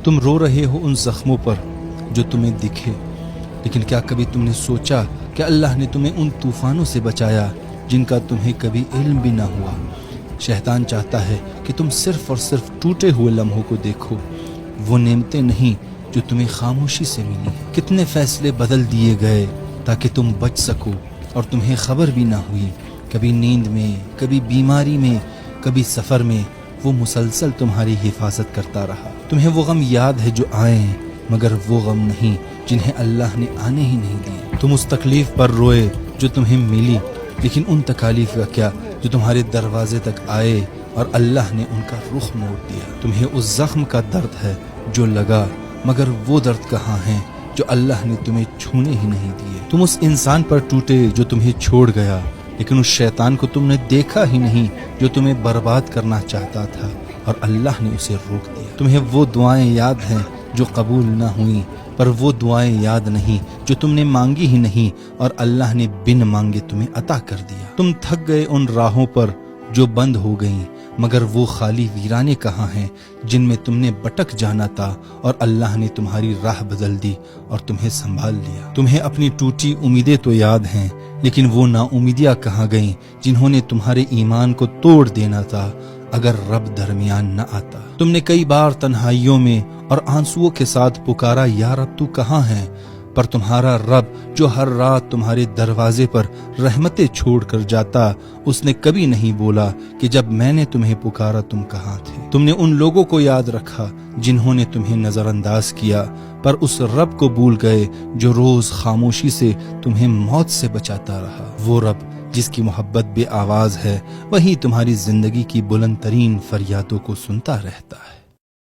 تم رو رہے ہو ان زخموں پر جو تمہیں دکھے، لیکن کیا کبھی تم نے سوچا کہ اللہ نے تمہیں ان طوفانوں سے بچایا جن کا تمہیں کبھی علم بھی نہ ہوا؟ شیطان چاہتا ہے کہ تم صرف اور صرف ٹوٹے ہوئے لمحوں کو دیکھو، وہ نعمتیں نہیں جو تمہیں خاموشی سے ملی۔ کتنے فیصلے بدل دیے گئے تاکہ تم بچ سکو اور تمہیں خبر بھی نہ ہوئی۔ کبھی نیند میں، کبھی بیماری میں، کبھی سفر میں، وہ مسلسل تمہاری حفاظت کرتا رہا۔ تمہیں وہ غم یاد ہے جو آئے مگر وہ غم نہیں جنہیں اللہ نے آنے ہی نہیں دیے۔ تم اس تکلیف پر روئے جو تمہیں ملی، لیکن ان تکالیف کا کیا جو تمہارے دروازے تک آئے اور اللہ نے ان کا رخ موڑ دیا۔ تمہیں اس زخم کا درد ہے جو لگا، مگر وہ درد کہاں ہے جو اللہ نے تمہیں چھونے ہی نہیں دیے۔ تم اس انسان پر ٹوٹے جو تمہیں چھوڑ گیا، لیکن اس شیطان کو تم نے دیکھا ہی نہیں جو تمہیں برباد کرنا چاہتا تھا، اور اللہ نے اسے روک دیا۔ تمہیں وہ دعائیں یاد ہیں جو قبول نہ ہوئیں، پر وہ دعائیں یاد نہیں جو تم نے مانگی ہی نہیں، اور اللہ نے بن مانگے تمہیں عطا کر دیا۔ تم تھک گئے ان راہوں پر جو بند ہو گئیں، مگر وہ خالی ویرانے کہاں ہیں جن میں تم نے بٹک جانا تھا، اور اللہ نے تمہاری راہ بدل دی اور تمہیں سنبھال لیا۔ تمہیں اپنی ٹوٹی امیدیں تو یاد ہیں، لیکن وہ نا امیدیاں کہاں گئیں جنہوں نے تمہارے ایمان کو توڑ دینا تھا اگر رب درمیان نہ آتا۔ تم نے کئی بار تنہائیوں میں اور آنسوؤں کے ساتھ پکارا، یا رب تو کہاں ہے؟ پر تمہارا رب جو ہر رات تمہارے دروازے پر رحمتیں چھوڑ کر جاتا، اس نے کبھی نہیں بولا کہ جب میں نے تمہیں پکارا تم کہاں تھے۔ تم نے ان لوگوں کو یاد رکھا جنہوں نے تمہیں نظر انداز کیا، پر اس رب کو بھول گئے جو روز خاموشی سے تمہیں موت سے بچاتا رہا۔ وہ رب جس کی محبت بے آواز ہے، وہی تمہاری زندگی کی بلند ترین فریادوں کو سنتا رہتا ہے۔